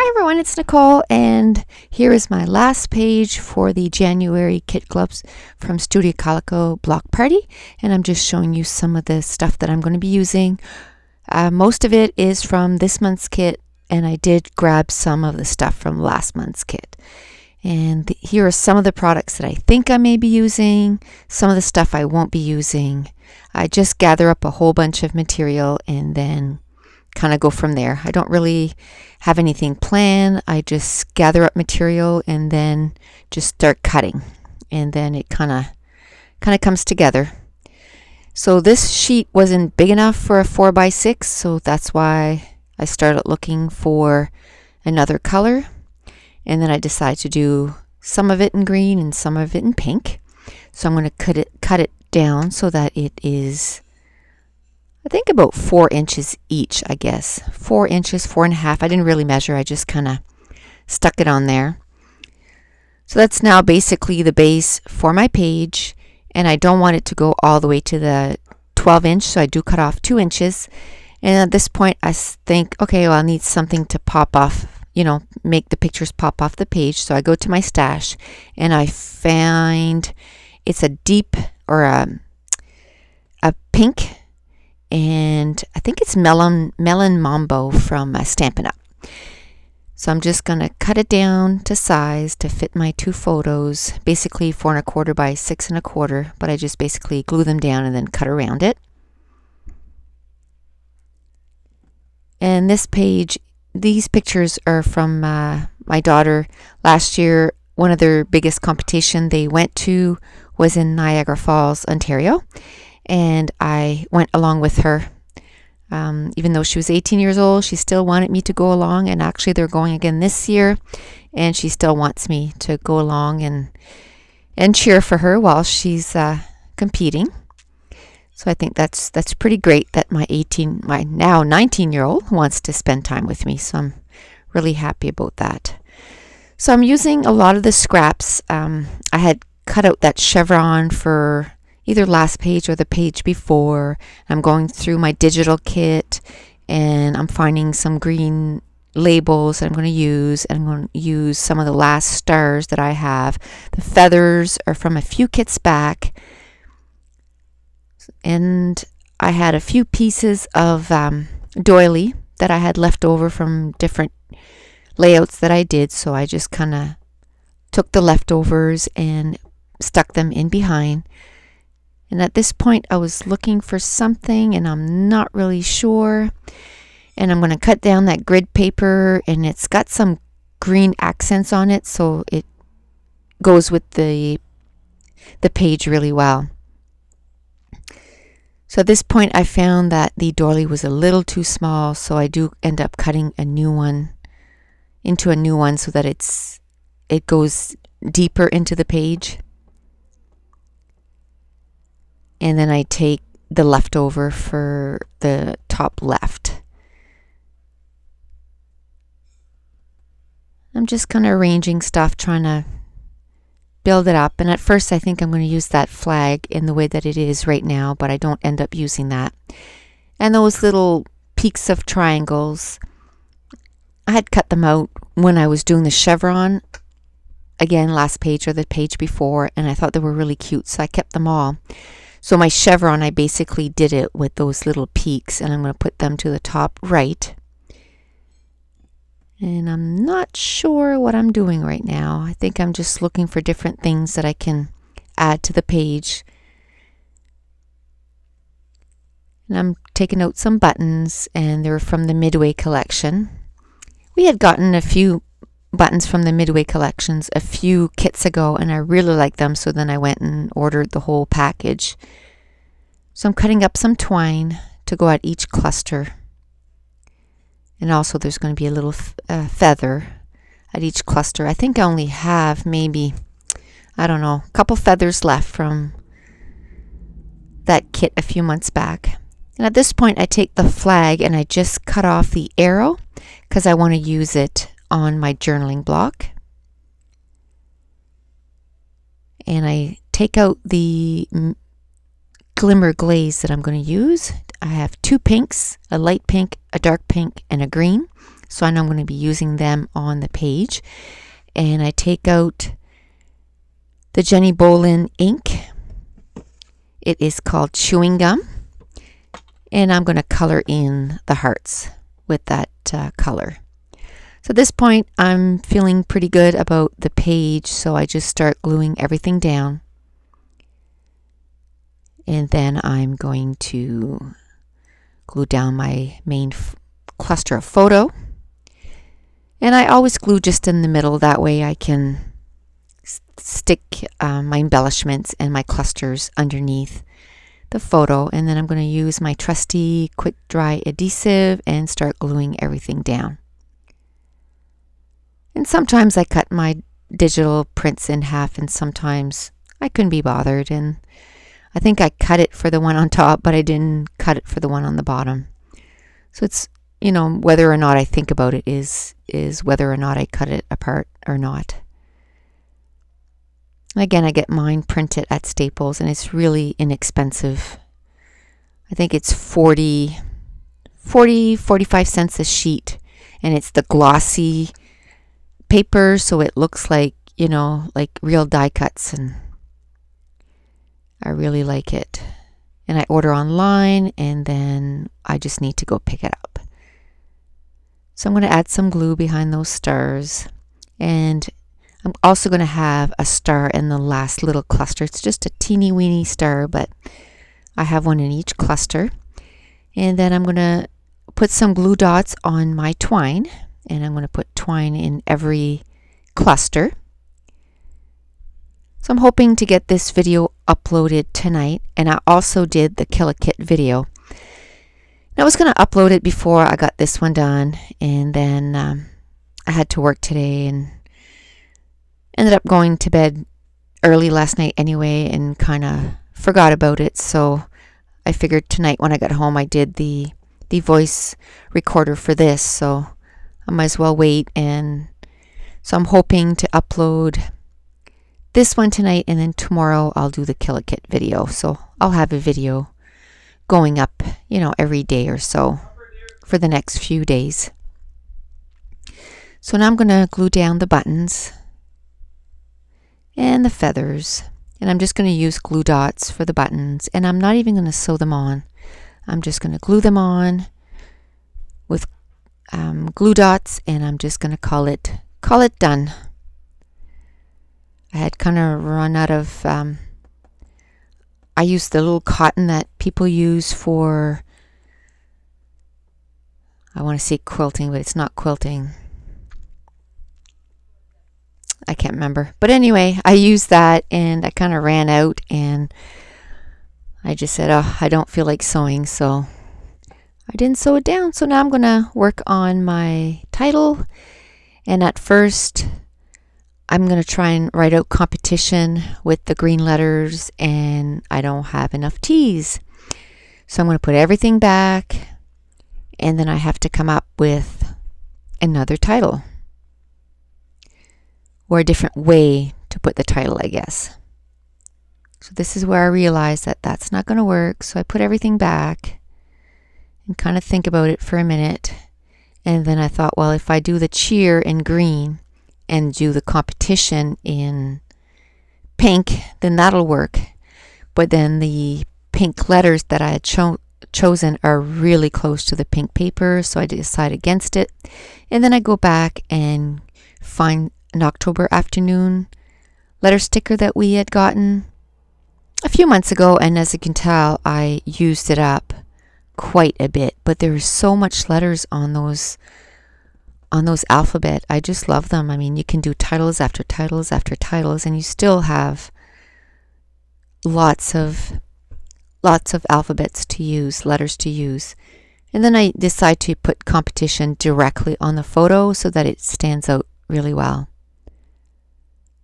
Hi everyone, it's Nicole, and here is my last page for the January kit clubs from Studio Calico Block Party, and I'm just showing you some of the stuff that I'm going to be using. Most of it is from this month's kit, and I did grab some of the stuff from last month's kit. And here are some of the products that I think I may be using, some of the stuff I won't be using. I just gather up a whole bunch of material and then kind of go from there. I don't really have anything planned. I just gather up material and then just start cutting, and then it kind of comes together. So this sheet wasn't big enough for a 4x6, so that's why I started looking for another color, and then I decided to do some of it in green and some of it in pink. So I'm going to cut it down so that it is, I think, about 4 inches each, I guess. 4 inches, 4.5. I didn't really measure. I just kind of stuck it on there. So that's now basically the base for my page. And I don't want it to go all the way to the 12 inch. So I do cut off 2 inches. And at this point, I think, okay, well, I'll need something to pop off, you know, make the pictures pop off the page. So I go to my stash and I find it's a deep, or a pink, and I think it's Melon Mambo from Stampin' Up. So I'm just going to cut it down to size to fit my two photos, basically 4.25 by 6.25, but I just basically glue them down and then cut around it. And this page, these pictures are from my daughter. Last year, one of their biggest competition they went to was in Niagara Falls, Ontario. And I went along with her. Even though she was 18 years old, she still wanted me to go along. And actually, they're going again this year. And she still wants me to go along and cheer for her while she's competing. So I think that's pretty great that my now 19-year-old wants to spend time with me. So I'm really happy about that. So I'm using a lot of the scraps. I had cut out that chevron for either last page or the page before. I'm going through my digital kit and I'm finding some green labels that I'm going to use, and I'm going to use some of the last stars that I have. The feathers are from a few kits back, and I had a few pieces of doily that I had left over from different layouts that I did, so I just kind of took the leftovers and stuck them in behind. And at this point, I was looking for something, and I'm not really sure. And I'm going to cut down that grid paper, and it's got some green accents on it, so it goes with the page really well. So at this point, I found that the doily was a little too small, so I do end up cutting a new one into a new one so that it goes deeper into the page. And then I take the leftover for the top left. I'm just kind of arranging stuff, trying to build it up. And at first I think I'm going to use that flag in the way that it is right now, but I don't end up using that. And those little peaks of triangles, I had cut them out when I was doing the chevron, again, last page or the page before, and I thought they were really cute, so I kept them all. So my chevron, I basically did it with those little peaks, and I'm going to put them to the top right. And I'm not sure what I'm doing right now. I think I'm just looking for different things that I can add to the page. And I'm taking out some buttons, and they're from the Midway collection. We had gotten a few buttons from the Midway collections a few kits ago, and I really liked them, so then I went and ordered the whole package. So I'm cutting up some twine to go at each cluster, and also there's going to be a little feather at each cluster. I think I only have maybe, I don't know, a couple feathers left from that kit a few months back. And at this point I take the flag and I just cut off the arrow because I want to use it on my journaling block. And I take out the glimmer glaze that I'm going to use. I have two pinks, a light pink, a dark pink, and a green. so I know I'm going to be using them on the page. And I take out the Jenny Bolin ink. It is called Chewing Gum, and I'm going to color in the hearts with that color. So at this point I'm feeling pretty good about the page, so I just start gluing everything down. And then I'm going to glue down my main cluster of photo. And I always glue just in the middle, that way I can stick my embellishments and my clusters underneath the photo. And then I'm going to use my trusty quick dry adhesive and start gluing everything down. And sometimes I cut my digital prints in half, and sometimes I couldn't be bothered, and I think I cut it for the one on top, but I didn't cut it for the one on the bottom. So it's, you know, whether or not I think about it is whether or not I cut it apart or not. Again, I get mine printed at Staples, and it's really inexpensive. I think it's 45 cents a sheet, and it's the glossy paper, so it looks like, you know, like real die cuts, and I really like it. And I order online, and then I just need to go pick it up. So I'm going to add some glue behind those stars, and I'm also going to have a star in the last little cluster. It's just a teeny weeny star, but I have one in each cluster. And then I'm going to put some glue dots on my twine, and I'm going to put twine in every cluster. So I'm hoping to get this video uploaded tonight, and I also did the Kill a Kit video. And I was going to upload it before I got this one done, and then I had to work today and ended up going to bed early last night anyway and kind of forgot about it. So I figured tonight when I got home I did the voice recorder for this, so I might as well wait. And so I'm hoping to upload this one tonight, and then tomorrow I'll do the Kill a Kit video. So I'll have a video going up, you know, every day or so for the next few days. So now I'm going to glue down the buttons and the feathers, and I'm just going to use glue dots for the buttons, and I'm not even going to sew them on. I'm just going to glue them on with glue dots, and I'm just going to call it done. I had kind of run out of I used the little cotton that people use for, I want to say quilting, but it's not quilting. I can't remember. But anyway, I used that, and I kind of ran out, and I just said, oh, I don't feel like sewing, so I didn't sew it down. So now I'm going to work on my title, and at first I'm going to try and write out competition with the green letters, and I don't have enough T's. So I'm going to put everything back, and then I have to come up with another title, or a different way to put the title, I guess. So this is where I realized that that's not going to work. So I put everything back and kind of think about it for a minute. And then I thought, well, if I do the cheer in green and do the competition in pink, then that'll work. But then the pink letters that I had chosen are really close to the pink paper, so I decide against it. And then I go back and find an October afternoon letter sticker that we had gotten a few months ago, and as you can tell, I used it up quite a bit. But there is so much letters on those alphabet. I just love them. I mean, you can do titles after titles after titles, and you still have lots of alphabets to use, letters to use. And then I decide to put competition directly on the photo so that it stands out really well.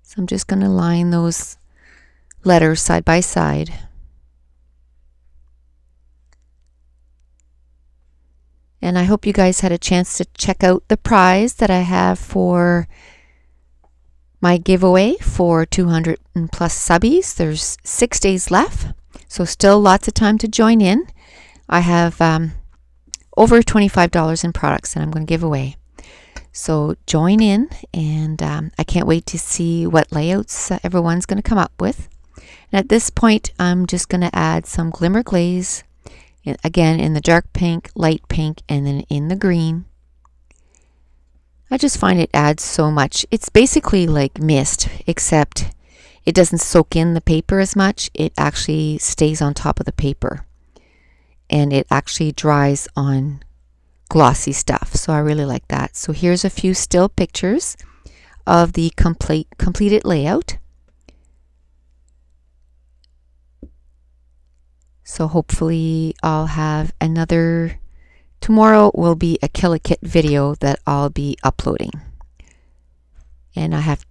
So I'm just going to line those letters side by side. And I hope you guys had a chance to check out the prize that I have for my giveaway for 200 and plus subbies. There's 6 days left, so still lots of time to join in. I have over $25 in products that I'm going to give away. So join in, and I can't wait to see what layouts everyone's going to come up with. And at this point, I'm just going to add some glimmer glaze, again in the dark pink, light pink, and then in the green. I just find it adds so much. It's basically like mist, except it doesn't soak in the paper as much. It actually stays on top of the paper, and it actually dries on glossy stuff. So I really like that. So here's a few still pictures of the completed layout. So hopefully I'll have another, tomorrow will be a Calico video that I'll be uploading. And I have